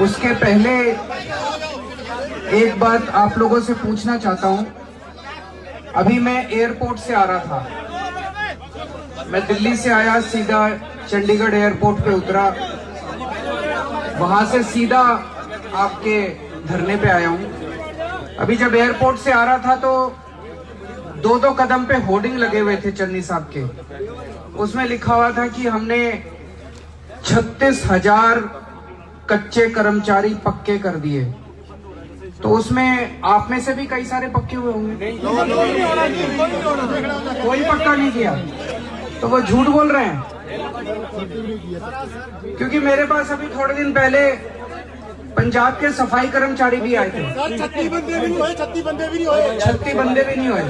उसके पहले एक बात आप लोगों से पूछना चाहता हूं। अभी मैं एयरपोर्ट से आ रहा था, मैं दिल्ली से आया, सीधा चंडीगढ़ एयरपोर्ट पे उतरा, वहां से सीधा आपके धरने पे आया हूं। अभी जब एयरपोर्ट से आ रहा था तो दो कदम पे होर्डिंग लगे हुए थे चन्नी साहब के, उसमें लिखा हुआ था कि हमने 36,000 कच्चे कर्मचारी पक्के कर दिए। तो उसमें आप में से भी कई सारे पक्के हुए होंगे। कोई पक्का नहीं किया, तो वो झूठ बोल रहे हैं। क्योंकि मेरे पास अभी थोड़े दिन पहले पंजाब के सफाई कर्मचारी भी आए थे। 36 बंदे भी नहीं हुए। 36 बंदे भी नहीं हुए।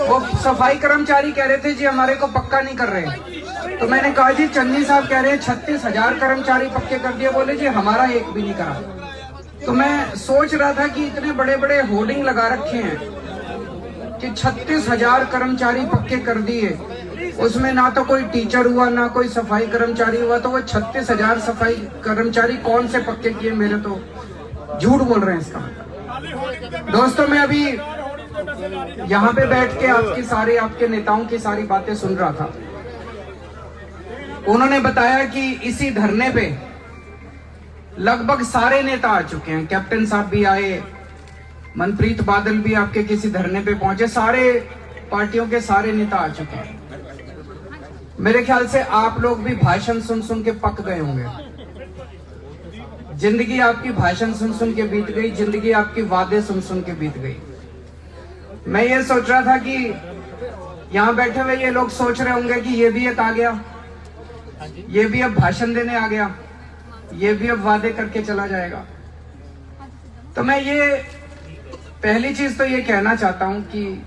वो सफाई कर्मचारी कह रहे थे जी हमारे को पक्का नहीं कर रहे। तो मैंने कहा जी चन्नी साहब कह रहे हैं 36,000 कर्मचारी पक्के कर दिए, बोले जी हमारा एक भी नहीं करा। तो मैं सोच रहा था कि इतने बड़े बड़े होर्डिंग लगा रखे हैं कि 36,000 कर्मचारी पक्के कर दिए, उसमें ना तो कोई टीचर हुआ ना कोई सफाई कर्मचारी हुआ। तो वो 36,000 सफाई कर्मचारी कौन से पक्के किए, मेरे तो झूठ बोल रहे हैं इसका। दोस्तों मैं अभी यहाँ पे बैठ के आपके नेताओं की सारी बातें सुन रहा था। उन्होंने बताया कि इसी धरने पे लगभग सारे नेता आ चुके हैं। कैप्टन साहब भी आए, मनप्रीत बादल भी आपके किसी धरने पे पहुंचे, सारे पार्टियों के सारे नेता आ चुके हैं। मेरे ख्याल से आप लोग भी भाषण सुन सुन के पक गए होंगे। जिंदगी आपकी भाषण सुन सुन के बीत गई, जिंदगी आपकी वादे सुन सुन के बीत गई। मैं ये सोच रहा था कि यहाँ बैठे हुए ये लोग सोच रहे होंगे कि ये भी एक आ गया, ये भी अब भाषण देने आ गया, ये भी अब वादे करके चला जाएगा। तो मैं ये पहली चीज तो ये कहना चाहता हूं कि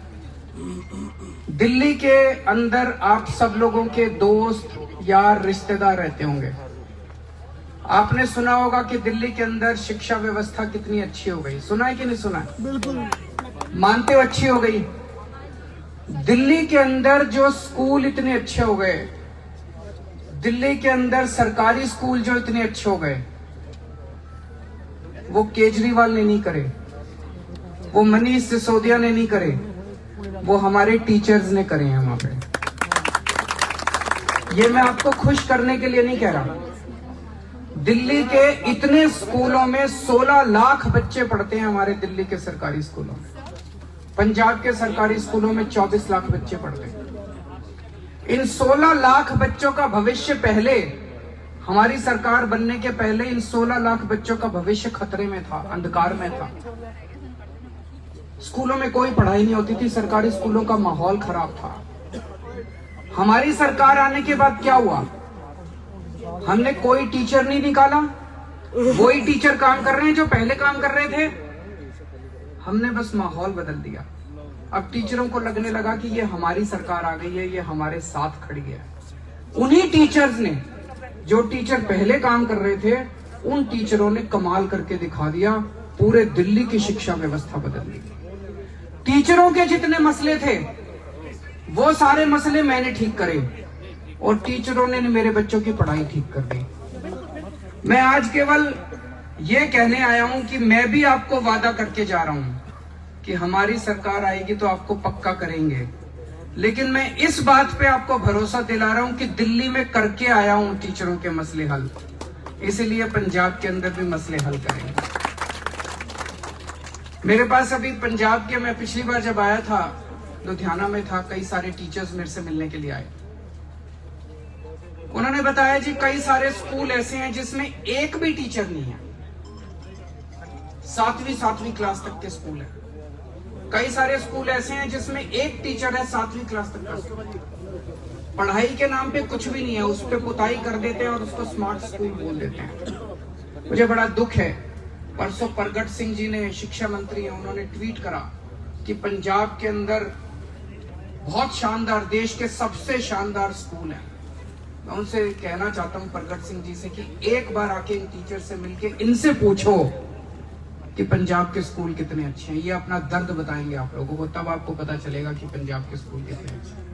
दिल्ली के अंदर आप सब लोगों के दोस्त यार रिश्तेदार रहते होंगे। आपने सुना होगा कि दिल्ली के अंदर शिक्षा व्यवस्था कितनी अच्छी हो गई। सुना है कि नहीं सुना है? बिल्कुल मानते हो अच्छी हो गई। दिल्ली के अंदर जो स्कूल इतने अच्छे हो गए, दिल्ली के अंदर सरकारी स्कूल जो इतने अच्छे हो गए, वो केजरीवाल ने नहीं करे, वो मनीष सिसोदिया ने नहीं करे, वो हमारे टीचर्स ने करे हैं वहां पे। ये मैं आपको खुश करने के लिए नहीं कह रहा। दिल्ली के इतने स्कूलों में 16 लाख बच्चे पढ़ते हैं हमारे दिल्ली के सरकारी स्कूलों में। पंजाब के सरकारी स्कूलों में 24 लाख बच्चे पढ़ते हैं। इन 16 लाख बच्चों का भविष्य पहले, हमारी सरकार बनने के पहले इन 16 लाख बच्चों का भविष्य खतरे में था, अंधकार में था। स्कूलों में कोई पढ़ाई नहीं होती थी, सरकारी स्कूलों का माहौल खराब था। हमारी सरकार आने के बाद क्या हुआ? हमने कोई टीचर नहीं निकाला, वही टीचर काम कर रहे हैं जो पहले काम कर रहे थे। हमने बस माहौल बदल दिया। अब टीचरों को लगने लगा कि ये हमारी सरकार आ गई है, ये हमारे साथ खड़ी है। उन्हीं टीचर्स ने, जो टीचर पहले काम कर रहे थे, उन टीचरों ने कमाल करके दिखा दिया, पूरे दिल्ली की शिक्षा व्यवस्था बदल दी। टीचरों के जितने मसले थे वो सारे मसले मैंने ठीक करे और टीचरों ने मेरे बच्चों की पढ़ाई ठीक कर दी। मैं आज केवल ये कहने आया हूं कि मैं भी आपको वादा करके जा रहा हूं कि हमारी सरकार आएगी तो आपको पक्का करेंगे। लेकिन मैं इस बात पे आपको भरोसा दिला रहा हूं कि दिल्ली में करके आया हूं टीचरों के मसले हल, इसीलिए पंजाब के अंदर भी मसले हल करेंगे। मेरे पास अभी पंजाब के, मैं पिछली बार जब आया था लुधियाना में था, कई सारे टीचर्स मेरे से मिलने के लिए आए। उन्होंने बताया जी कई सारे स्कूल ऐसे हैं जिसमें एक भी टीचर नहीं है, 7वीं क्लास तक के स्कूल है। कई सारे स्कूल ऐसे हैं जिसमें एक टीचर है 7वीं क्लास तक का स्कूल। पढ़ाई के नाम पे कुछ भी नहीं है, उस पर पुताई कर देते हैं और उसको स्मार्ट स्कूल बोल देते हैं। मुझे बड़ा दुख है, परसों प्रगट सिंह जी ने, शिक्षा मंत्री हैं, उन्होंने ट्वीट करा कि पंजाब के अंदर बहुत शानदार, देश के सबसे शानदार स्कूल हैं। मैं उनसे कहना चाहता हूं प्रगट सिंह जी से कि एक बार आके इन टीचर से मिलके इनसे पूछो कि पंजाब के स्कूल कितने अच्छे हैं। ये अपना दर्द बताएंगे आप लोगों को, तब आपको पता चलेगा कि पंजाब के स्कूल कितने अच्छे हैं।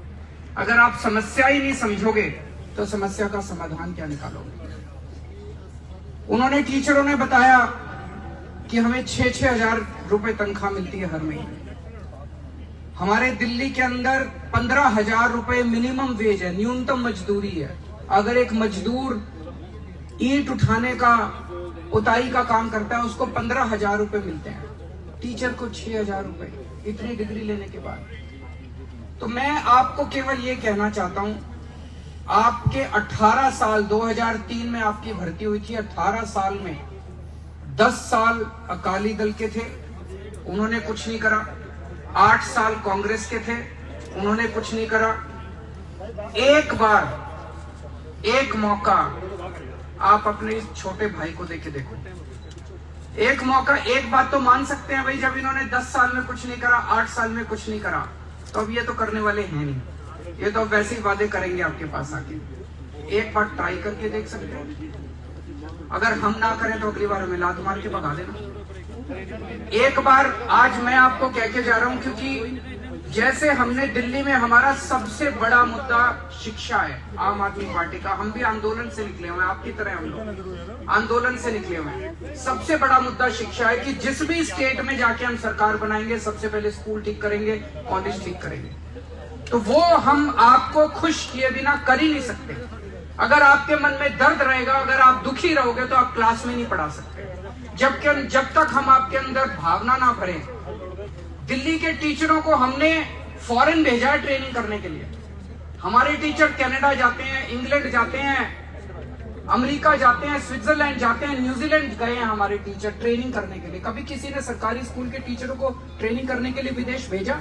अगर आप समस्या ही नहीं समझोगे तो समस्या का समाधान क्या निकालोगे? उन्होंने टीचरों ने बताया कि हमें 6-6 हजार रुपए तनख्वाह मिलती है हर महीने। हमारे दिल्ली के अंदर 15,000 रुपए मिनिमम वेज है, न्यूनतम मजदूरी है। अगर एक मजदूर ईंट उठाने का, उताई का काम करता है, उसको 15,000 रुपए मिलते हैं, टीचर को 6,000 रुपए, इतनी डिग्री लेने के बाद। तो मैं आपको केवल ये कहना चाहता हूं, आपके 18 साल 2003 में आपकी भर्ती हुई थी, 18 साल में 10 साल अकाली दल के थे, उन्होंने कुछ नहीं करा। 8 साल कांग्रेस के थे, उन्होंने कुछ नहीं करा। एक बार, एक मौका आप अपने इस छोटे भाई को देके देखो। एक मौका, एक बात तो मान सकते हैं भाई, जब इन्होंने 10 साल में कुछ नहीं करा, 8 साल में कुछ नहीं करा, तो अब ये तो करने वाले हैं नहीं, ये तो वैसे ही वादे करेंगे आपके पास आके। एक बार ट्राई करके देख सकते हैं, अगर हम ना करें तो अगली बार हमें लात मार के भगा देना। एक बार आज मैं आपको कह के जा रहा हूं, क्योंकि जैसे हमने दिल्ली में, हमारा सबसे बड़ा मुद्दा शिक्षा है, आम आदमी पार्टी का, हम भी आंदोलन से निकले हुए हैं, आपकी तरह हम लोग आंदोलन से निकले हुए हैं। सबसे बड़ा मुद्दा शिक्षा है कि जिस भी स्टेट में जाके हम सरकार बनाएंगे, सबसे पहले स्कूल ठीक करेंगे, कॉलेज ठीक करेंगे। तो वो हम आपको खुश किए बिना कर ही नहीं सकते। अगर आपके मन में दर्द रहेगा, अगर आप दुखी रहोगे, तो आप क्लास में नहीं पढ़ा सकते। जब तक हम आपके अंदर भावना ना भरें। दिल्ली के टीचरों को हमने फॉरेन भेजा है ट्रेनिंग करने के लिए। हमारे टीचर कनाडा जाते हैं, इंग्लैंड जाते हैं, अमेरिका जाते हैं, स्विट्जरलैंड जाते हैं, न्यूजीलैंड गए हैं हमारे टीचर ट्रेनिंग करने के लिए। कभी किसी ने सरकारी स्कूल के टीचरों को ट्रेनिंग करने के लिए विदेश भेजा?